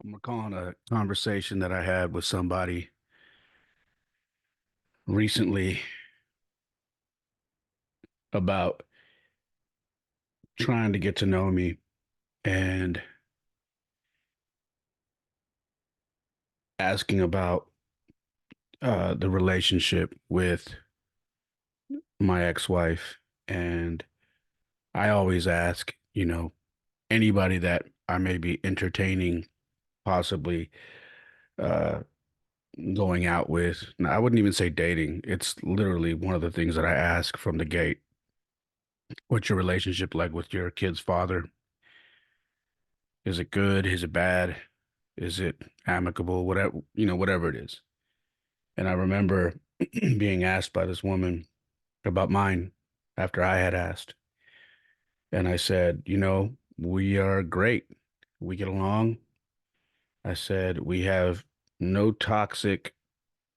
I'm recalling a conversation that I had with somebody recently about trying to get to know me and asking about the relationship with my ex-wife. And I always ask, anybody that I may be entertaining, possibly uh, going out with. Now, I wouldn't even say dating. It's literally one of the things that I ask from the gate. What's your relationship like with your kid's father? Is it good? Is it bad? Is it amicable? Whatever, whatever it is. And I remember being asked by this woman about mine after I had asked. And I said, we are great. We get along. I said, we have no toxic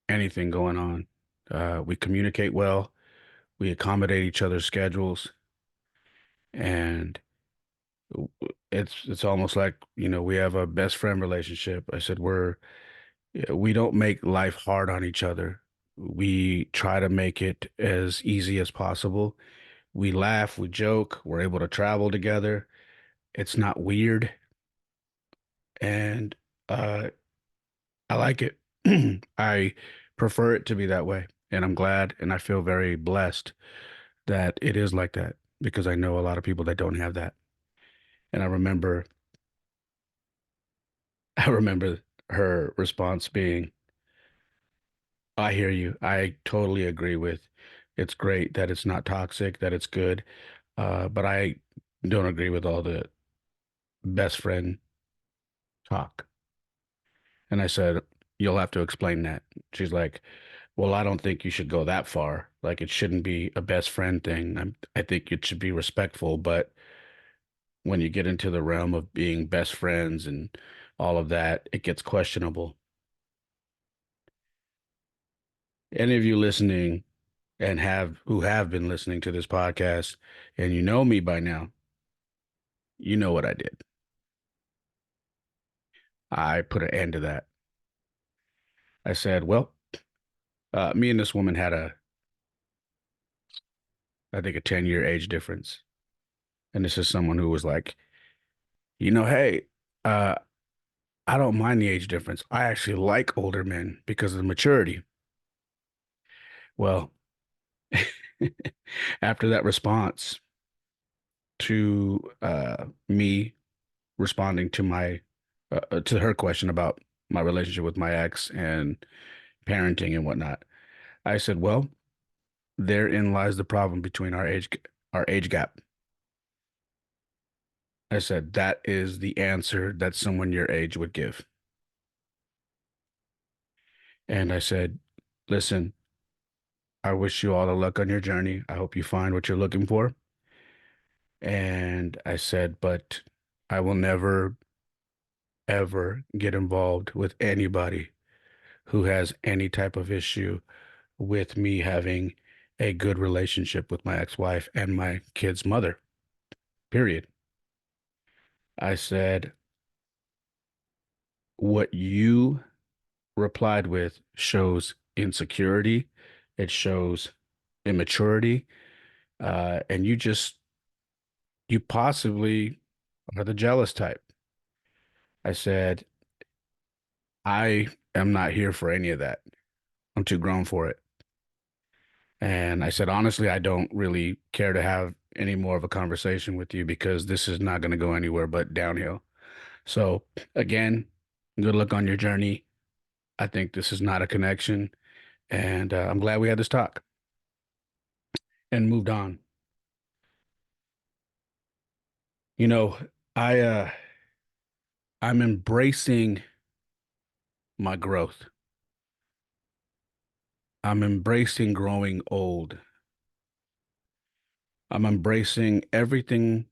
anything going on. We communicate well. We accommodate each other's schedules. And it's almost like, we have a best friend relationship. I said, we don't make life hard on each other. We try to make it as easy as possible. We laugh, we joke, we're able to travel together. It's not weird. And uh, I like it. I prefer it to be that way. And I'm glad and I feel very blessed that it is like that because I know a lot of people that don't have that. And I remember her response being, I hear you. I totally agree with it's great that it's not toxic, that it's good. But I don't agree with all the best friend talk. And I said, you'll have to explain that. She's like, well, I don't think you should go that far. Like it shouldn't be a best friend thing. I think it should be respectful. But when you get into the realm of being best friends and all of that, it gets questionable. Any of you listening and who have been listening to this podcast and you know me by now, you know what I did. I put an end to that. I said, well, me and this woman had I think, a 10-year age difference. And this is someone who was like, hey, uh, I don't mind the age difference. I actually like older men because of the maturity. Well, after that response to me responding to my to her question about my relationship with my ex and parenting and whatnot, I said, well, therein lies the problem between our age gap. I said, that is the answer that someone your age would give. And I said, listen, I wish you all the luck on your journey. I hope you find what you're looking for. And I said, but I will never, ever get involved with anybody who has any type of issue with me having a good relationship with my ex-wife and my kid's mother, period. I said, what you replied with shows insecurity, it shows immaturity, and you possibly are the jealous type. I said, I am not here for any of that. I'm too grown for it. And I said, honestly, I don't really care to have any more of a conversation with you because this is not going to go anywhere but downhill. So, again, good luck on your journey. I think this is not a connection. And I'm glad we had this talk and moved on. You know, I I'm embracing my growth. I'm embracing growing old. I'm embracing everything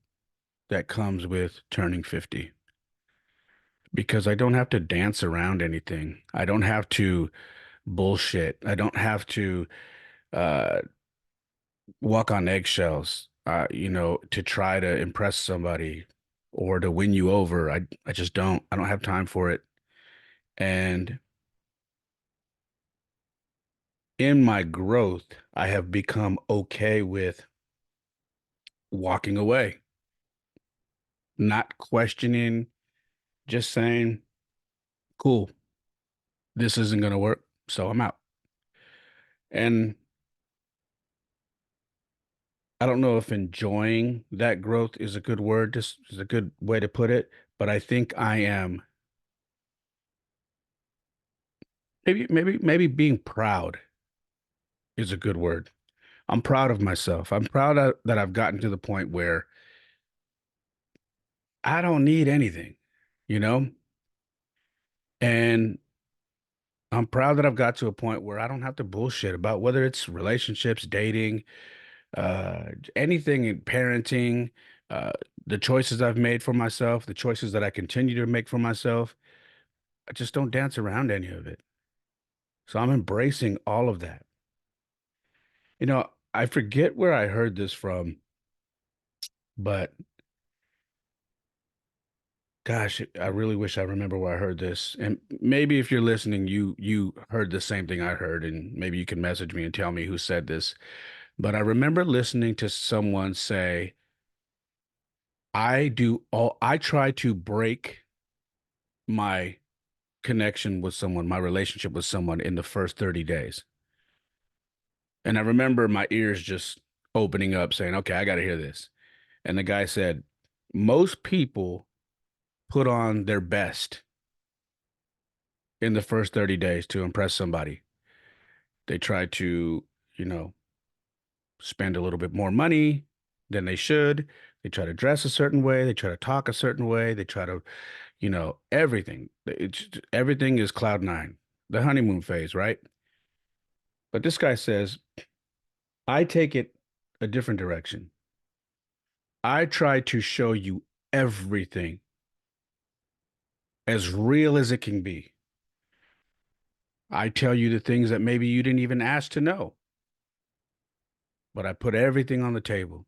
that comes with turning 50 because I don't have to dance around anything. I don't have to bullshit. I don't have to uh, walk on eggshells, to try to impress somebody or to win you over. I just don't. I don't have time for it. And in my growth, I have become okay with walking away, not questioning, just saying, cool, this isn't going to work. So I'm out. And I don't know if enjoying that growth is a good word, just is a good way to put it, but I think I am maybe being proud is a good word. I'm proud of myself. I'm proud that I've gotten to the point where I don't need anything, you know? And I'm proud that I've got to a point where I don't have to bullshit about whether it's relationships, dating, uh, anything in parenting, uh, the choices I've made for myself, the choices that I continue to make for myself. I just don't dance around any of it. So I'm embracing all of that. I forget where I heard this from, but gosh, I really wish I remember where I heard this. And maybe if you're listening, you heard the same thing I heard, and maybe you can message me and tell me who said this. But I remember listening to someone say, I try to break my connection with someone, my relationship with someone in the first 30 days. And I remember my ears just opening up saying, okay, I got to hear this. And the guy said, most people put on their best in the first 30 days to impress somebody. They try to, you know, spend a little bit more money than they should. They try to dress a certain way. They try to talk a certain way. They try to, everything. Everything is cloud nine, the honeymoon phase, right? But this guy says, I take it a different direction. I try to show you everything as real as it can be. I tell you the things that maybe you didn't even ask to know, but I put everything on the table.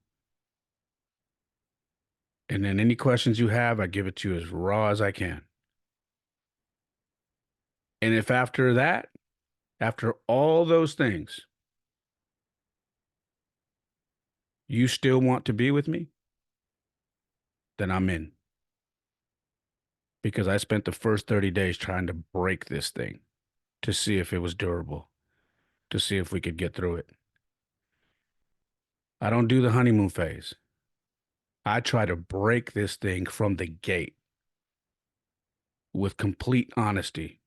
And then any questions you have, I give it to you as raw as I can. And if after that, after all those things, you still want to be with me, then I'm in. Because I spent the first 30 days trying to break this thing to see if it was durable, to see if we could get through it. I don't do the honeymoon phase. I try to break this thing from the gate with complete honesty.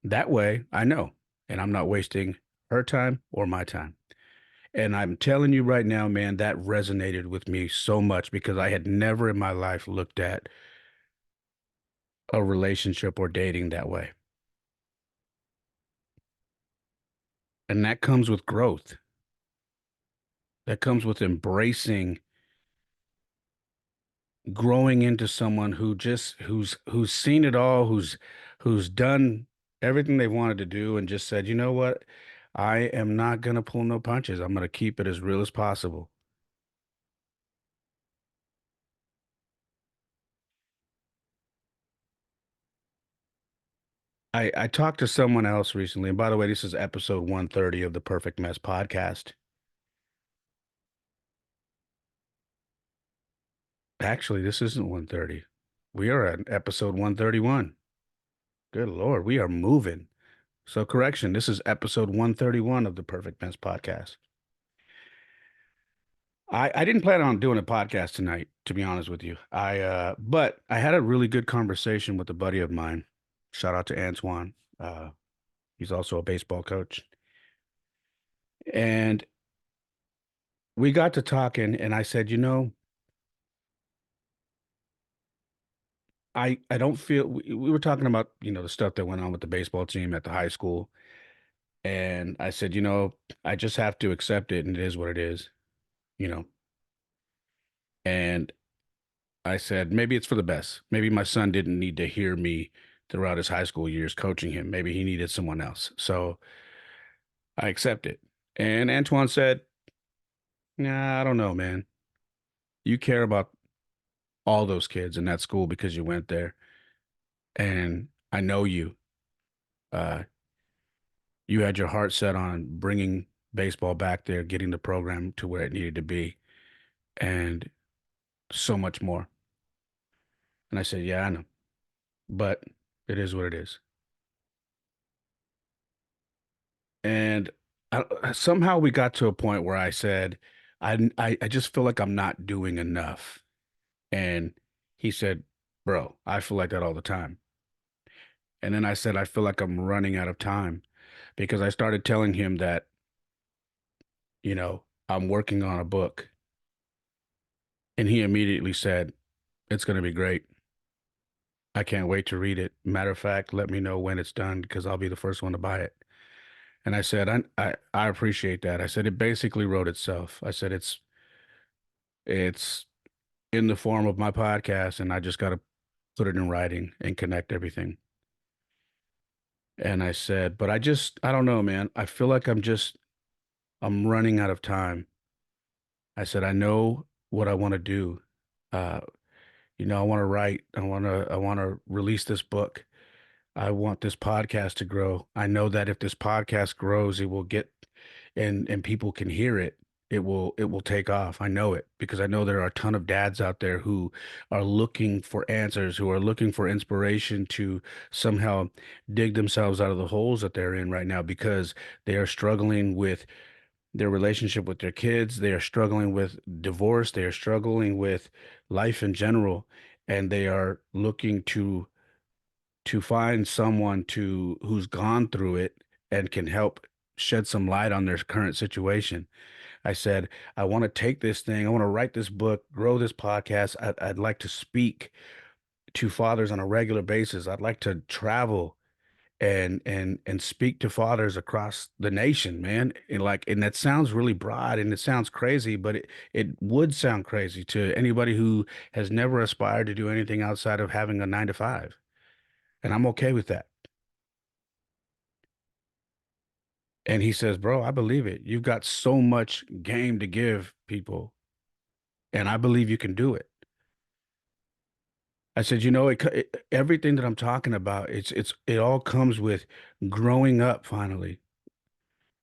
That way I know, and I'm not wasting her time or my time. And I'm telling you right now, man, that resonated with me so much because I had never in my life looked at a relationship or dating that way. And that comes with growth. That comes with embracing growing into someone who's seen it all, who's done everything they wanted to do and just said, "You know what? I am not going to pull no punches. I'm going to keep it as real as possible." I talked to someone else recently, and by the way, this is episode 130 of the Perfect Mess podcast. Actually, this isn't 130. We are at episode 131. Good Lord, we are moving. So, correction, this is episode 131 of the Perfect Mess podcast. I didn't plan on doing a podcast tonight, to be honest with you. But I had a really good conversation with a buddy of mine. Shout out to Antoine. He's also a baseball coach. And we got to talking, and I said, I don't feel we were talking about, the stuff that went on with the baseball team at the high school. And I said, I just have to accept it, and it is what it is, you know. And I said, maybe it's for the best. Maybe my son didn't need to hear me throughout his high school years coaching him. Maybe he needed someone else. So I accept it. And Antoine said, nah, I don't know, man. You care about all those kids in that school because you went there, and I know you. Uh, you had your heart set on bringing baseball back there, getting the program to where it needed to be, and so much more. And I said, yeah, I know, but it is what it is. And somehow we got to a point where I said, I just feel like I'm not doing enough. And he said, bro, I feel like that all the time. And then I said, I feel like I'm running out of time because I started telling him that, I'm working on a book. And he immediately said, it's going to be great. I can't wait to read it. Matter of fact, let me know when it's done because I'll be the first one to buy it. And I said, I appreciate that. I said, it basically wrote itself. I said, it's in the form of my podcast, and I just got to put it in writing and connect everything. And I said, but I don't know, man. I feel like I'm running out of time. I said, I know what I want to do. Uh, I want to write. I want to release this book. I want this podcast to grow. I know that if this podcast grows, it will get and people can hear it. It will take off. I know it because I know there are a ton of dads out there who are looking for answers, who are looking for inspiration to somehow dig themselves out of the holes that they're in right now because they are struggling with their relationship with their kids, they are struggling with divorce, they are struggling with life in general, and they are looking to find someone to who's gone through it and can help shed some light on their current situation. I said, I want to take this thing, I want to write this book, grow this podcast. I'd like to speak to fathers on a regular basis. I'd like to travel and speak to fathers across the nation, man. And that sounds really broad and it sounds crazy, but it would sound crazy to anybody who has never aspired to do anything outside of having a 9 to 5. And I'm okay with that. And he says, bro, I believe it. You've got so much game to give people, and I believe you can do it. I said, everything that I'm talking about, it all comes with growing up finally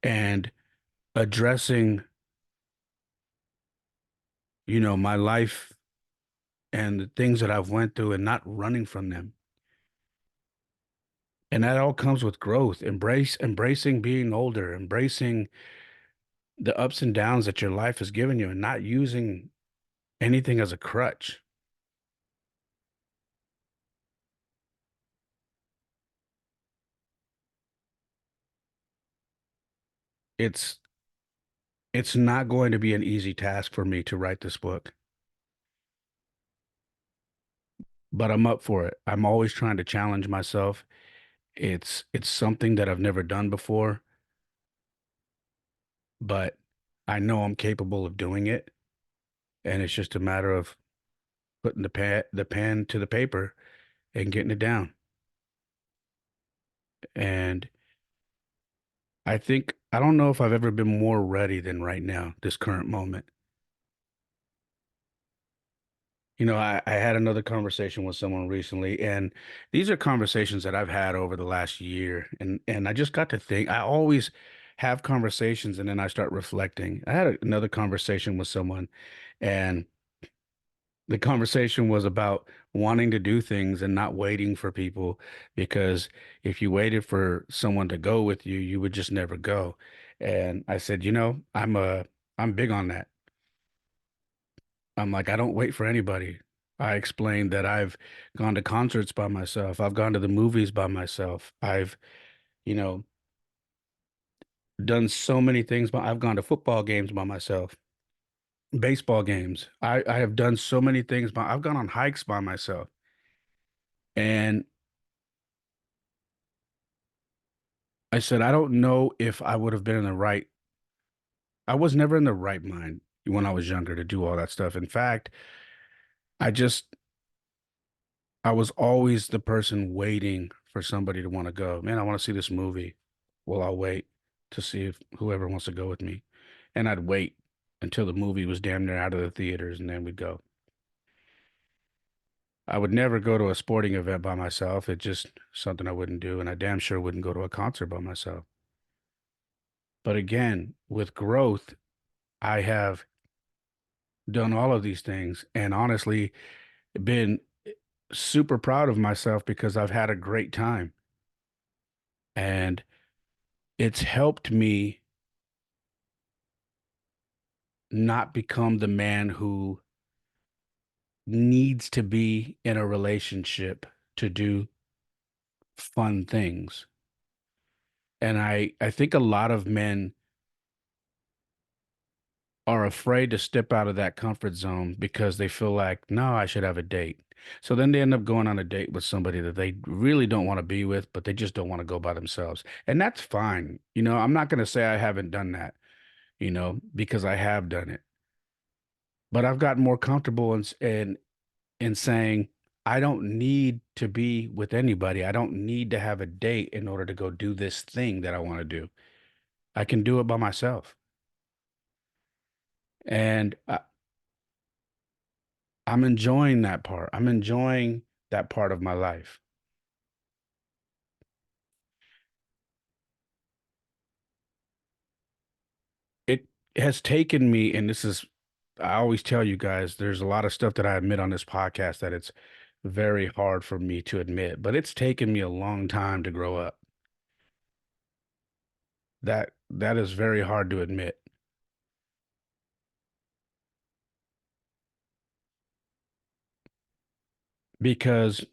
and addressing, my life and the things that I've went through and not running from them. And that all comes with growth, embracing being older, embracing the ups and downs that your life has given you and not using anything as a crutch. It's it's not going to be an easy task for me to write this book, but I'm up for it. I'm always trying to challenge myself. It's something that I've never done before, but I know I'm capable of doing it, and it's just a matter of putting the pen to the paper and getting it down. And I don't know if I've ever been more ready than right now, this current moment. I had another conversation with someone recently, and these are conversations that I've had over the last year. And I just got to think, I always have conversations and then I start reflecting. I had another conversation with someone, and the conversation was about wanting to do things and not waiting for people, because if you waited for someone to go with you, you would just never go. And I said, I'm big on that. I'm like, I don't wait for anybody. I explained that I've gone to concerts by myself. I've gone to the movies by myself. I've, you know, done so many things, but I've gone to football games by myself, baseball games. I have done so many things, but I've gone on hikes by myself. And I said, I don't know if I would have been in the right, I was never in the right mind when I was younger to do all that stuff. In fact, I just I was always the person waiting for somebody to want to go. Man, I want to see this movie. Well, I'll wait to see if whoever wants to go with me. And I'd wait. until the movie was damn near out of the theaters, and then we'd go. I would never go to a sporting event by myself. It's just something I wouldn't do, and I damn sure wouldn't go to a concert by myself. But again, with growth, I have done all of these things and honestly been super proud of myself because I've had a great time. And it's helped me not become the man who needs to be in a relationship to do fun things. And I think a lot of men are afraid to step out of that comfort zone because they feel like, no, I should have a date. So then they end up going on a date with somebody that they really don't want to be with, but they just don't want to go by themselves. And that's fine. I'm not going to say I haven't done that, because I have done it. But I've gotten more comfortable in saying, I don't need to be with anybody. I don't need to have a date in order to go do this thing that I want to do. I can do it by myself. And I'm enjoying that part. I'm enjoying that part of my life. It has taken me, and I always tell you guys, there's a lot of stuff that I admit on this podcast that it's very hard for me to admit, but it's taken me a long time to grow up. That is very hard to admit because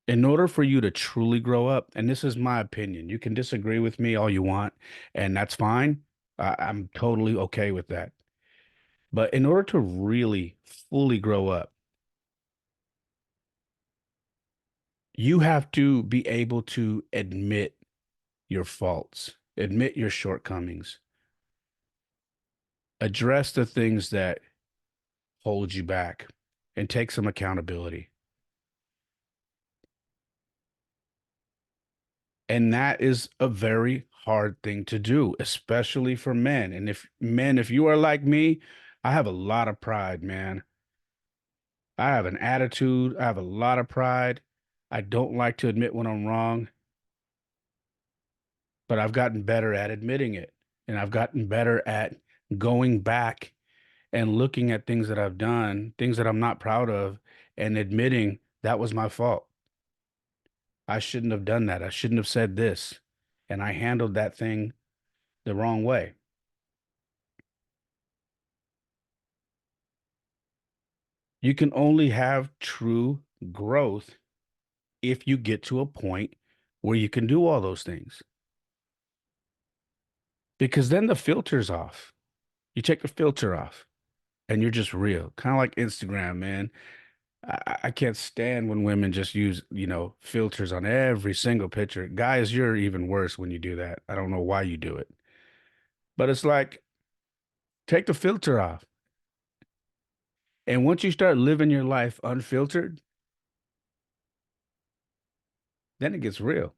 in order for you to truly grow up, and this is my opinion, you can disagree with me all you want, and that's fine. I'm totally okay with that. But in order to really fully grow up, you have to be able to admit your faults, admit your shortcomings, address the things that hold you back, and take some accountability. And that is a very hard thing to do, especially for men. And if you are like me, I have a lot of pride, man. I have an attitude, I have a lot of pride. I don't like to admit when I'm wrong, but I've gotten better at admitting it. And I've gotten better at going back and looking at things that I've done, things that I'm not proud of, and admitting that was my fault. I shouldn't have done that. I shouldn't have said this. And I handled that thing the wrong way. You can only have true growth if you get to a point where you can do all those things. Because then the filter's off. You take the filter off and you're just real. Kind of like Instagram, man. I can't stand when women just use, filters on every single picture. Guys, you're even worse when you do that. I don't know why you do it. But it's like, take the filter off. And once you start living your life unfiltered, then it gets real.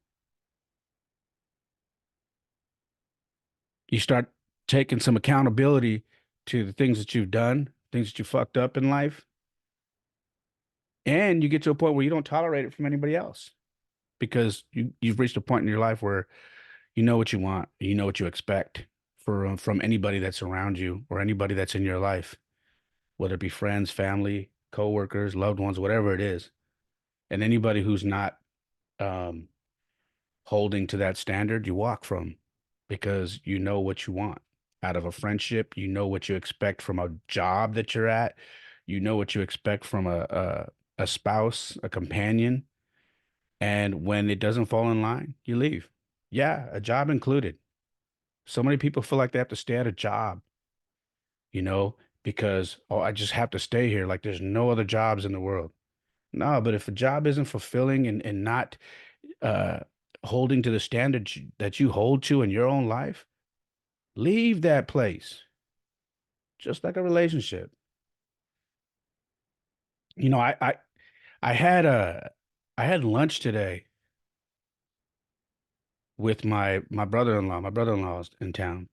You start taking some accountability to the things that you've done, things that you fucked up in life, and you get to a point where you don't tolerate it from anybody else because you've reached a point in your life where you know what you want, you know what you expect from anybody that's around you or anybody that's in your life, whether it be friends, family, coworkers, loved ones, whatever it is, and anybody who's not um, holding to that standard, you walk from because you know what you want out of a friendship. You know what you expect from a job that you're at. You know what you expect from a spouse, a companion. And when it doesn't fall in line, you leave. Yeah, a job included. So many people feel like they have to stay at a job, you know, because, oh, I just have to stay here. Like there's no other jobs in the world. No, but if a job isn't fulfilling and not uh, holding to the standards that you hold to in your own life, leave that place. Just like a relationship. You know, I had I had lunch today with my brother-in-law. My brother-in-law is in town,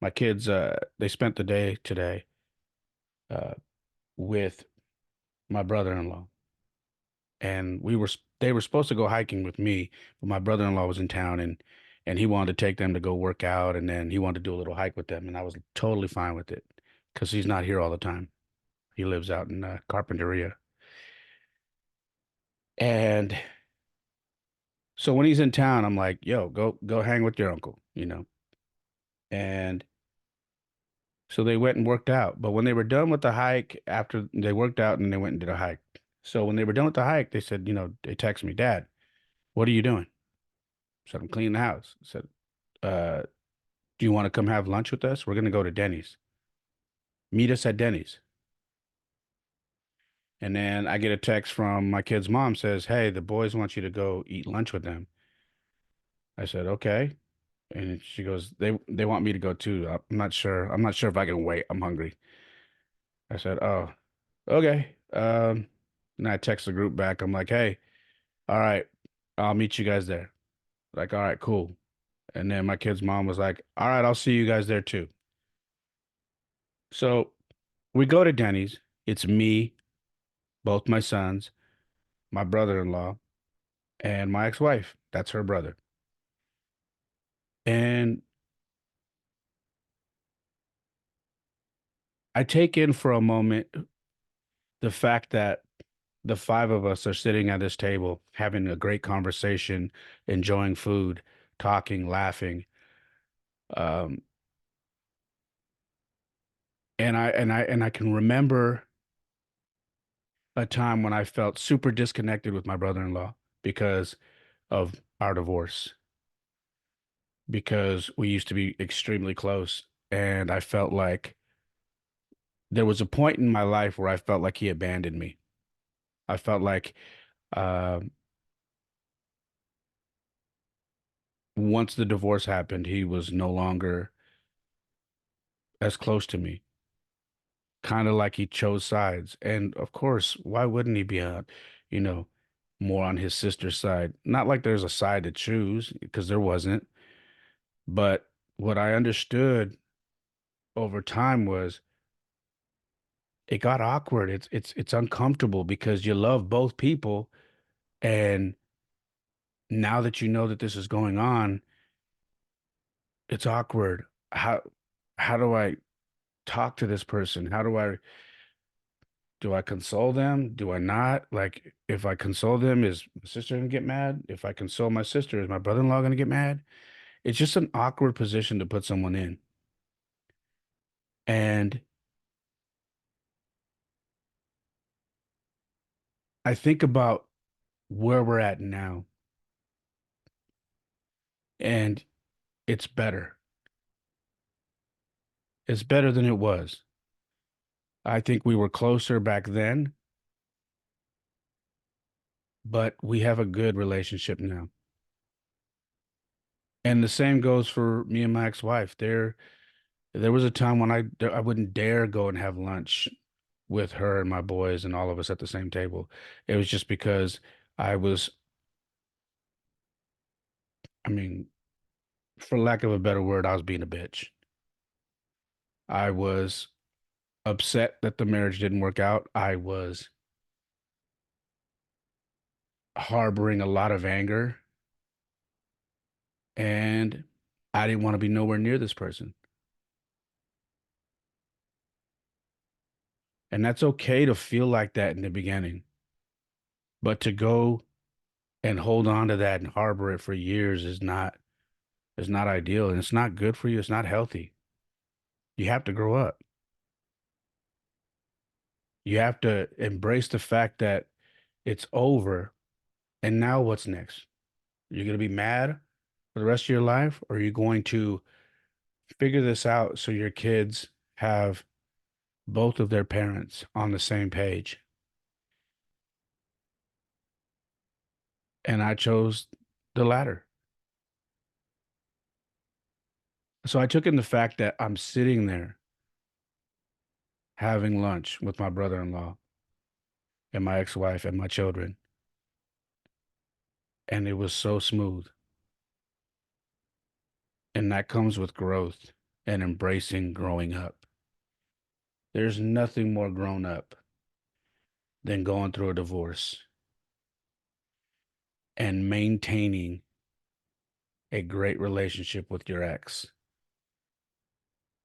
My kids, they spent the day today uh, with my brother-in-law, and they were supposed to go hiking with me, but my brother-in-law was in town, and he wanted to take them to go work out, and then he wanted to do a little hike with them, and I was totally fine with it because he's not here all the time. He lives out in Carpinteria, and so when he's in town, I'm like, "Yo, go hang with your uncle," you know. And so they went and worked out. But when they were done with the hike, after they worked out and they went and did a hike. So when they were done with the hike, they said, they texted me, Dad, what are you doing? I said, I'm cleaning the house. I said, uh, do you want to come have lunch with us? We're going to go to Denny's. Meet us at Denny's. And then I get a text from my kid's mom says, hey, the boys want you to go eat lunch with them. I said, okay. And she goes, they want me to go too. I'm not sure. I'm not sure if I can wait. I'm hungry. I said, oh, okay. And I text the group back. I'm like, hey, all right, I'll meet you guys there. Like, all right, cool. And then my kid's mom was like, all right, I'll see you guys there too. So we go to Denny's. It's me, both my sons, my brother-in-law, and my ex-wife. That's her brother. And I take in for a moment the fact that the five of us are sitting at this table having a great conversation, enjoying food, talking, laughing. Um, and I can remember a time when I felt super disconnected with my brother-in-law because of our divorce, because we used to be extremely close. And I felt like there was a point in my life where I felt like he abandoned me. I felt like uh, once the divorce happened, he was no longer as close to me, kind of like he chose sides. And of course, why wouldn't he be you know, more on his sister's side? Not like there's a side to choose, because there wasn't. But what I understood over time was it got awkward. It's uncomfortable because you love both people, and now that you know that this is going on, it's awkward. How do I talk to this person? How do I console them? Do I not? Like, if I console them, is my sister gonna get mad? If I console my sister, is my brother-in-law gonna get mad? It's just an awkward position to put someone in. And I think about where we're at now, and it's better. It's better than it was. I think we were closer back then, but we have a good relationship now. And the same goes for me and my ex-wife. There was a time when I wouldn't dare go and have lunch with her and my boys and all of us at the same table. It was just because I was, I mean, for lack of a better word, I was being a bitch. I was upset that the marriage didn't work out. I was harboring a lot of anger, and I didn't want to be nowhere near this person. And that's okay to feel like that in the beginning, but to go and hold on to that and harbor it for years is not ideal, and it's not good for you. It's not healthy. You have to grow up. You have to embrace the fact that it's over, and now what's next? You're going to be mad for the rest of your life, or are you going to figure this out so your kids have both of their parents on the same page? And I chose the latter. So I took in the fact that I'm sitting there having lunch with my brother-in-law and my ex-wife and my children, and it was so smooth. And that comes with growth. and embracing growing up. There's nothing more grown up than going through a divorce and maintaining a great relationship with your ex,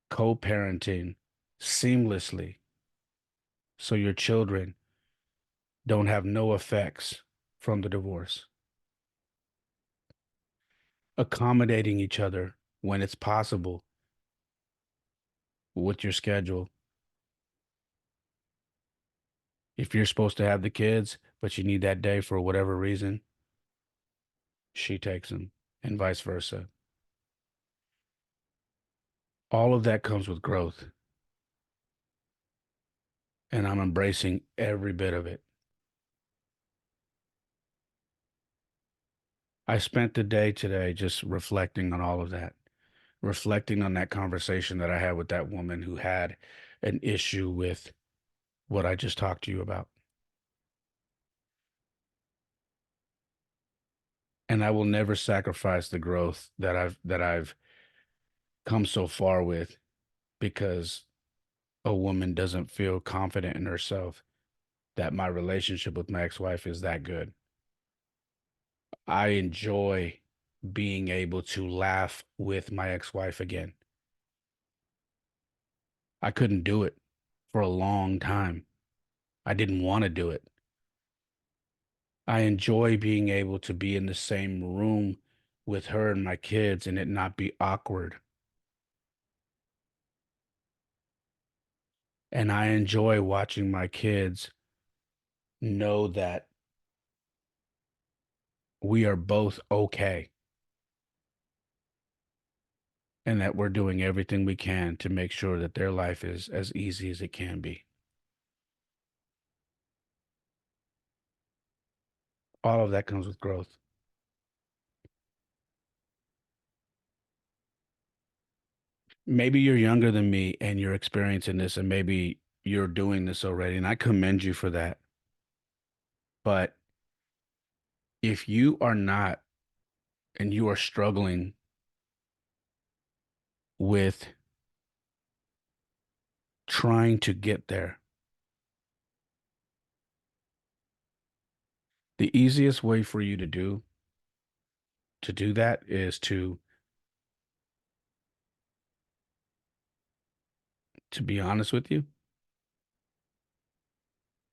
co-parenting seamlessly so your children don't have no effects from the divorce, accommodating each other when it's possible with your schedule. If you're supposed to have the kids, but you need that day for whatever reason, she takes them, and vice versa. All of that comes with growth, and I'm embracing every bit of it. I spent the day today just reflecting on all of that, reflecting on that conversation that I had with that woman who had an issue with what I just talked to you about. And I will never sacrifice the growth that I've come so far with because a woman doesn't feel confident in herself that my relationship with my ex-wife is that good. I enjoy being able to laugh with my ex-wife again. I couldn't do it for a long time. I didn't want to do it. I enjoy being able to be in the same room with her and my kids and it not be awkward. And I enjoy watching my kids know that we are both okay and that we're doing everything we can to make sure that their life is as easy as it can be. All of that comes with growth. Maybe you're younger than me and you're experiencing this, and maybe you're doing this already, and I commend you for that. But if you are not and you are struggling with trying to get there, the easiest way for you to do that is to be honest with you,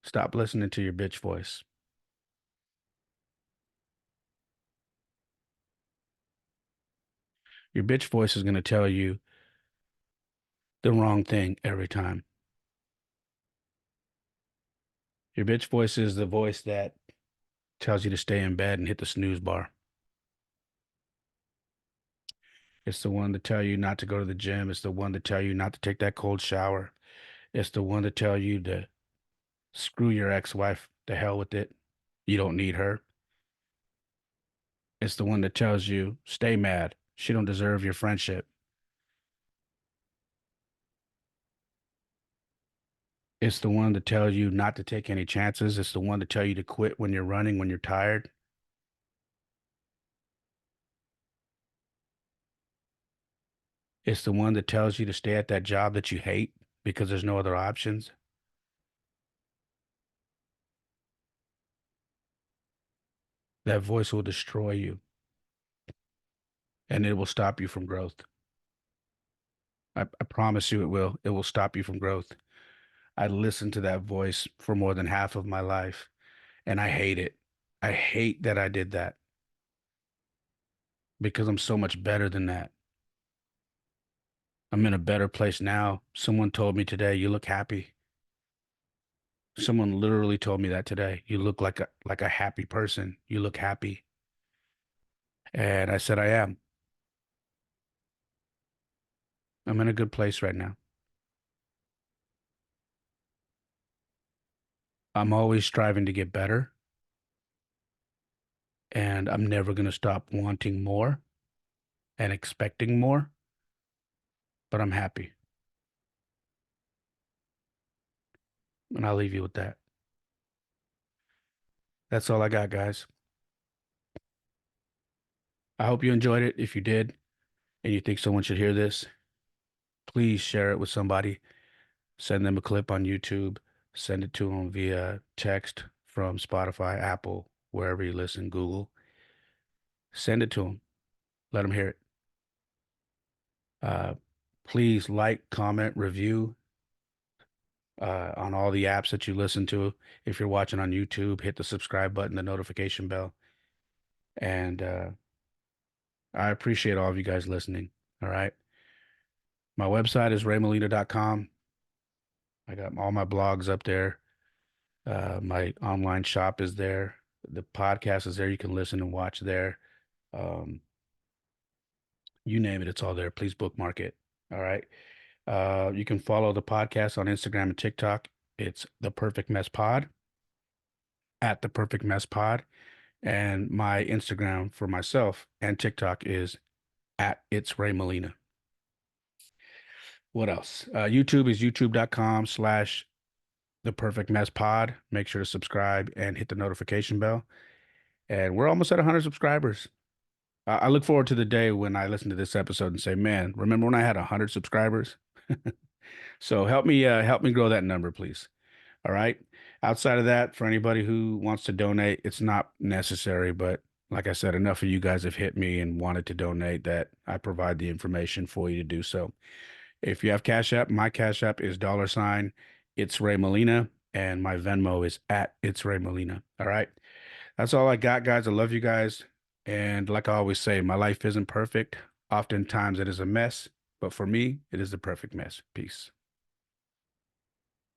stop listening to your bitch voice. Your bitch voice is going to tell you the wrong thing every time. Your bitch voice is the voice that tells you to stay in bed and hit the snooze bar. It's the one to tell you not to go to the gym. It's the one to tell you not to take that cold shower. It's the one to tell you to screw your ex-wife, the hell with it. You don't need her. It's the one that tells you stay mad. She don't deserve your friendship. It's the one to tell you not to take any chances. It's the one to tell you to quit when you're running, when you're tired. It's the one that tells you to stay at that job that you hate because there's no other options. That voice will destroy you and it will stop you from growth. I promise you it will. It will stop you from growth. I listened to that voice for more than half of my life and I hate it. I hate that I did that because I'm so much better than that. I'm in a better place now. Someone told me today, you look happy. Someone literally told me that today. You look like a happy person. You look happy. And I said I am. I'm in a good place right now. I'm always striving to get better and I'm never going to stop wanting more and expecting more, but I'm happy. And I'll leave you with that. That's all I got, guys. I hope you enjoyed it. If you did and you think someone should hear this, please share it with somebody. Send them a clip on YouTube. Send it to them via text from Spotify, Apple, wherever you listen, Google. Send it to them. Let them hear it. Uh, please like, comment, review on all the apps that you listen to. If you're watching on YouTube, hit the subscribe button, the notification bell. And I appreciate all of you guys listening. All right. My website is raymolina.com. I got all my blogs up there. My online shop is there. The podcast is there. You can listen and watch there. Um, you name it, it's all there. Please bookmark it. All right. You can follow the podcast on Instagram and TikTok. It's The Perfect Mess Pod, at The Perfect Mess Pod. And my Instagram for myself and TikTok is at It's Ray Molina. What else? YouTube is youtube.com/The Perfect Mess Pod. Make sure to subscribe and hit the notification bell. And we're almost at 100 subscribers. I look forward to the day when I listen to this episode and say, "Man, remember when I had 100 subscribers?" So help me grow that number, please. All right. Outside of that, for anybody who wants to donate, it's not necessary, but like I said, enough of you guys have hit me and wanted to donate that I provide the information for you to do so. If you have Cash App, my Cash App is $ It's Ray Molina, and my Venmo is at It's Ray Molina. All right. That's all I got, guys. I love you guys. And like I always say, my life isn't perfect. Oftentimes it is a mess, but for me, it is the perfect mess. Peace.